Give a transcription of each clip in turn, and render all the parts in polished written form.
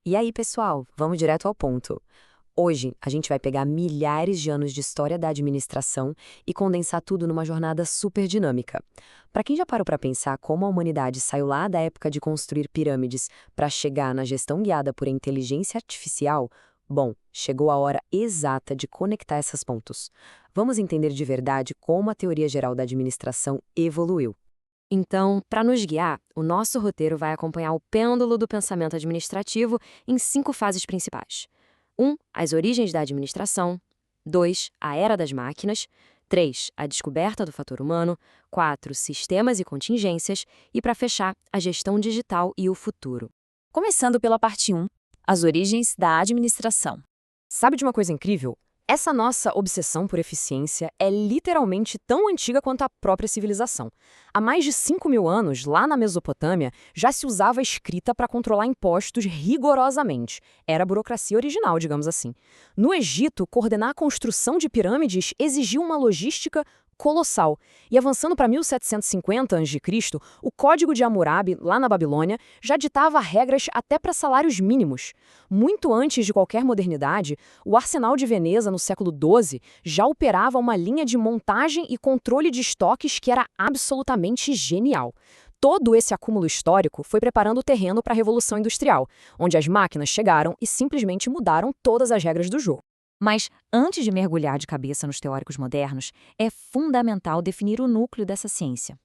E aí, pessoal, vamos direto ao ponto. Hoje, a gente vai pegar milhares de anos de história da administração e condensar tudo numa jornada super dinâmica. Para quem já parou para pensar como a humanidade saiu lá da época de construir pirâmides para chegar na gestão guiada por inteligência artificial, bom, chegou a hora exata de conectar esses pontos. Vamos entender de verdade como a teoria geral da administração evoluiu. Então, para nos guiar, o nosso roteiro vai acompanhar o pêndulo do pensamento administrativo em 5 fases principais. 1. As origens da administração. 2. A era das máquinas. 3. A descoberta do fator humano. 4. Sistemas e contingências. E, para fechar, a gestão digital e o futuro. Começando pela parte 1, as origens da administração. Sabe de uma coisa incrível? Essa nossa obsessão por eficiência é literalmente tão antiga quanto a própria civilização. Há mais de 5.000 anos, lá na Mesopotâmia, já se usava a escrita para controlar impostos rigorosamente. Era a burocracia original, digamos assim. No Egito, coordenar a construção de pirâmides exigia uma logística colossal. E avançando para 1750 a.C., o Código de Hammurabi, lá na Babilônia, já ditava regras até para salários mínimos. Muito antes de qualquer modernidade, o Arsenal de Veneza, no século XII, já operava uma linha de montagem e controle de estoques que era absolutamente genial. Todo esse acúmulo histórico foi preparando o terreno para a Revolução Industrial, onde as máquinas chegaram e simplesmente mudaram todas as regras do jogo. Mas, antes de mergulhar de cabeça nos teóricos modernos, é fundamental definir o núcleo dessa ciência.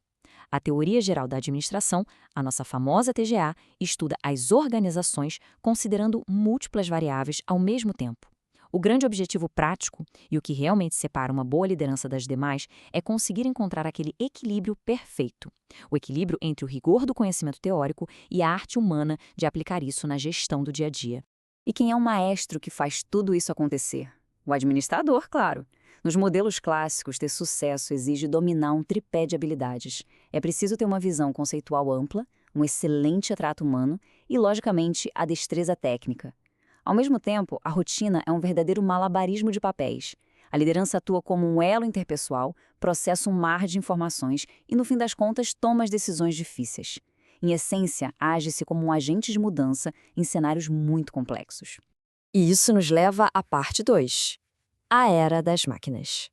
A Teoria Geral da Administração, a nossa famosa TGA, estuda as organizações considerando múltiplas variáveis ao mesmo tempo. O grande objetivo prático, e o que realmente separa uma boa liderança das demais, é conseguir encontrar aquele equilíbrio perfeito. O equilíbrio entre o rigor do conhecimento teórico e a arte humana de aplicar isso na gestão do dia a dia. E quem é o maestro que faz tudo isso acontecer? O administrador, claro. Nos modelos clássicos, ter sucesso exige dominar um tripé de habilidades. É preciso ter uma visão conceitual ampla, um excelente trato humano e, logicamente, a destreza técnica. Ao mesmo tempo, a rotina é um verdadeiro malabarismo de papéis. A liderança atua como um elo interpessoal, processa um mar de informações e, no fim das contas, toma as decisões difíceis. Em essência, age-se como um agente de mudança em cenários muito complexos. E isso nos leva à parte 2, a Era das Máquinas.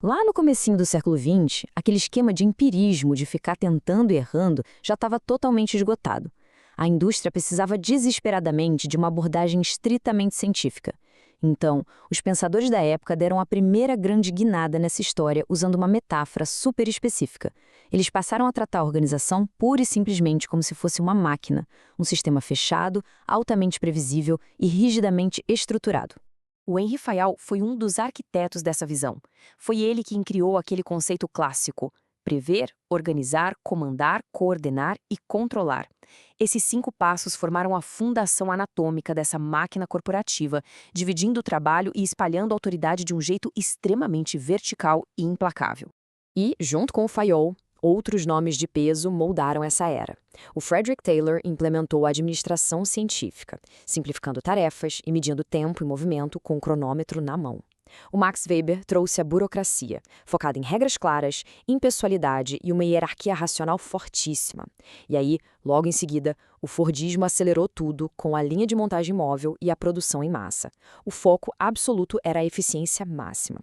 Lá no comecinho do século XX, aquele esquema de empirismo, de ficar tentando e errando, já estava totalmente esgotado. A indústria precisava desesperadamente de uma abordagem estritamente científica. Então, os pensadores da época deram a primeira grande guinada nessa história usando uma metáfora super específica. Eles passaram a tratar a organização pura e simplesmente como se fosse uma máquina, um sistema fechado, altamente previsível e rigidamente estruturado. O Henri Fayol foi um dos arquitetos dessa visão. Foi ele quem criou aquele conceito clássico: prever, organizar, comandar, coordenar e controlar. Esses 5 passos formaram a fundação anatômica dessa máquina corporativa, dividindo o trabalho e espalhando a autoridade de um jeito extremamente vertical e implacável. E, junto com o Fayol, outros nomes de peso moldaram essa era. O Frederick Taylor implementou a administração científica, simplificando tarefas e medindo tempo e movimento com o cronômetro na mão. O Max Weber trouxe a burocracia, focada em regras claras, impessoalidade e uma hierarquia racional fortíssima. E aí, logo em seguida, o Fordismo acelerou tudo com a linha de montagem móvel e a produção em massa. O foco absoluto era a eficiência máxima.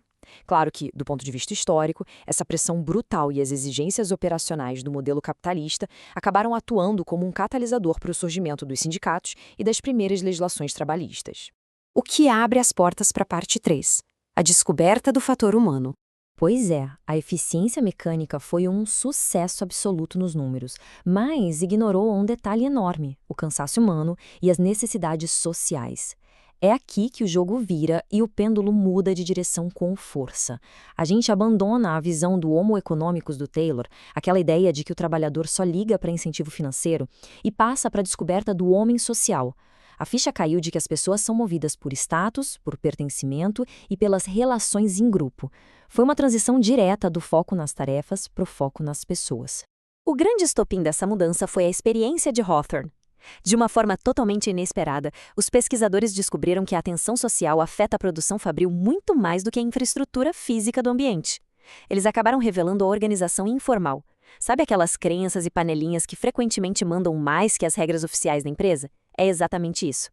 Claro que, do ponto de vista histórico, essa pressão brutal e as exigências operacionais do modelo capitalista acabaram atuando como um catalisador para o surgimento dos sindicatos e das primeiras legislações trabalhistas. O que abre as portas para a parte 3. A descoberta do fator humano. Pois é, a eficiência mecânica foi um sucesso absoluto nos números, mas ignorou um detalhe enorme: o cansaço humano e as necessidades sociais. É aqui que o jogo vira e o pêndulo muda de direção com força. A gente abandona a visão do Homo economicus do Taylor, aquela ideia de que o trabalhador só liga para incentivo financeiro, e passa para a descoberta do homem social. A ficha caiu de que as pessoas são movidas por status, por pertencimento e pelas relações em grupo. Foi uma transição direta do foco nas tarefas para o foco nas pessoas. O grande estopim dessa mudança foi a experiência de Hawthorne. De uma forma totalmente inesperada, os pesquisadores descobriram que a atenção social afeta a produção fabril muito mais do que a infraestrutura física do ambiente. Eles acabaram revelando a organização informal. Sabe aquelas crenças e panelinhas que frequentemente mandam mais que as regras oficiais da empresa? É exatamente isso.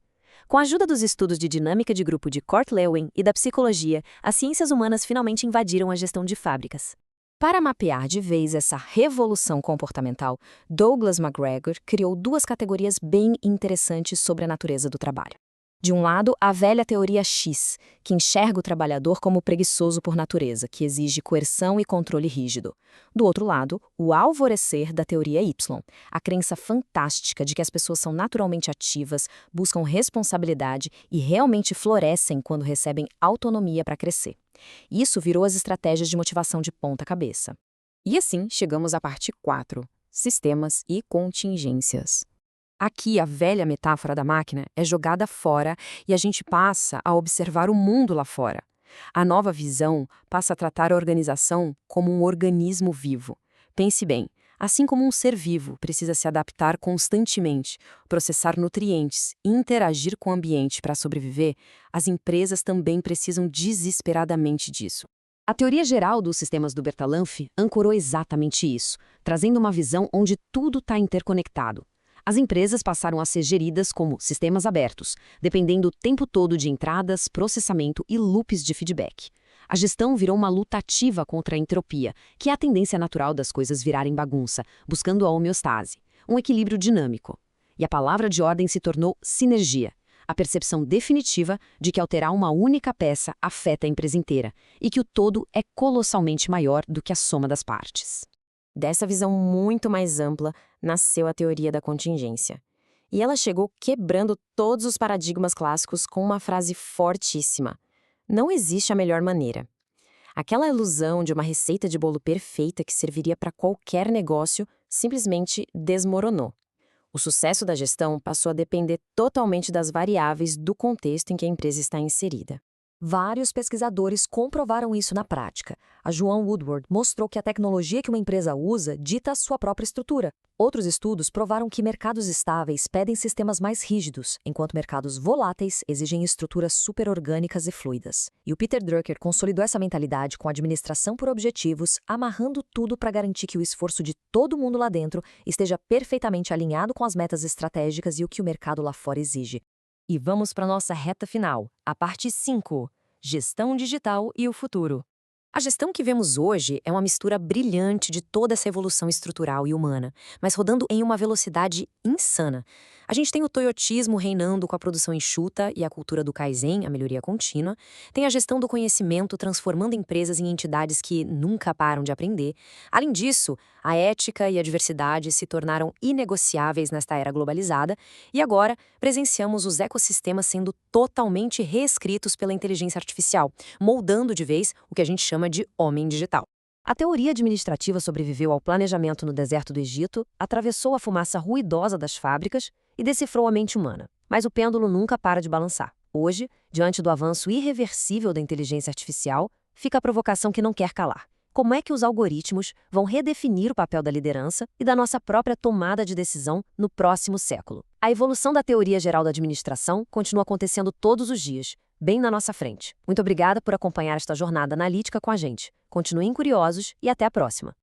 Com a ajuda dos estudos de dinâmica de grupo de Kurt Lewin e da psicologia, as ciências humanas finalmente invadiram a gestão de fábricas. Para mapear de vez essa revolução comportamental, Douglas McGregor criou duas categorias bem interessantes sobre a natureza do trabalho. De um lado, a velha teoria X, que enxerga o trabalhador como preguiçoso por natureza, que exige coerção e controle rígido. Do outro lado, o alvorecer da teoria Y, a crença fantástica de que as pessoas são naturalmente ativas, buscam responsabilidade e realmente florescem quando recebem autonomia para crescer. Isso virou as estratégias de motivação de ponta cabeça. E assim, chegamos à parte 4, sistemas e contingências. Aqui, a velha metáfora da máquina é jogada fora e a gente passa a observar o mundo lá fora. A nova visão passa a tratar a organização como um organismo vivo. Pense bem, assim como um ser vivo precisa se adaptar constantemente, processar nutrientes e interagir com o ambiente para sobreviver, as empresas também precisam desesperadamente disso. A teoria geral dos sistemas do Bertalanffy ancorou exatamente isso, trazendo uma visão onde tudo está interconectado. As empresas passaram a ser geridas como sistemas abertos, dependendo o tempo todo de entradas, processamento e loops de feedback. A gestão virou uma luta ativa contra a entropia, que é a tendência natural das coisas virarem bagunça, buscando a homeostase, um equilíbrio dinâmico. E a palavra de ordem se tornou sinergia, a percepção definitiva de que alterar uma única peça afeta a empresa inteira e que o todo é colossalmente maior do que a soma das partes. Dessa visão muito mais ampla, nasceu a teoria da contingência. E ela chegou quebrando todos os paradigmas clássicos com uma frase fortíssima: não existe a melhor maneira. Aquela ilusão de uma receita de bolo perfeita que serviria para qualquer negócio simplesmente desmoronou. O sucesso da gestão passou a depender totalmente das variáveis do contexto em que a empresa está inserida. Vários pesquisadores comprovaram isso na prática. A Joan Woodward mostrou que a tecnologia que uma empresa usa dita a sua própria estrutura. Outros estudos provaram que mercados estáveis pedem sistemas mais rígidos, enquanto mercados voláteis exigem estruturas superorgânicas e fluidas. E o Peter Drucker consolidou essa mentalidade com a administração por objetivos, amarrando tudo para garantir que o esforço de todo mundo lá dentro esteja perfeitamente alinhado com as metas estratégicas e o que o mercado lá fora exige. E vamos para a nossa reta final, a parte 5, gestão digital e o futuro. A gestão que vemos hoje é uma mistura brilhante de toda essa evolução estrutural e humana, mas rodando em uma velocidade insana. A gente tem o toyotismo reinando com a produção enxuta e a cultura do Kaizen, a melhoria contínua. Tem a gestão do conhecimento transformando empresas em entidades que nunca param de aprender. Além disso, a ética e a diversidade se tornaram inegociáveis nesta era globalizada e agora presenciamos os ecossistemas sendo totalmente reescritos pela inteligência artificial, moldando de vez o que a gente chama de homem digital. A teoria administrativa sobreviveu ao planejamento no deserto do Egito, atravessou a fumaça ruidosa das fábricas e decifrou a mente humana. Mas o pêndulo nunca para de balançar. Hoje, diante do avanço irreversível da inteligência artificial, fica a provocação que não quer calar. Como é que os algoritmos vão redefinir o papel da liderança e da nossa própria tomada de decisão no próximo século? A evolução da teoria geral da administração continua acontecendo todos os dias, bem na nossa frente. Muito obrigada por acompanhar esta jornada analítica com a gente. Continuem curiosos e até a próxima.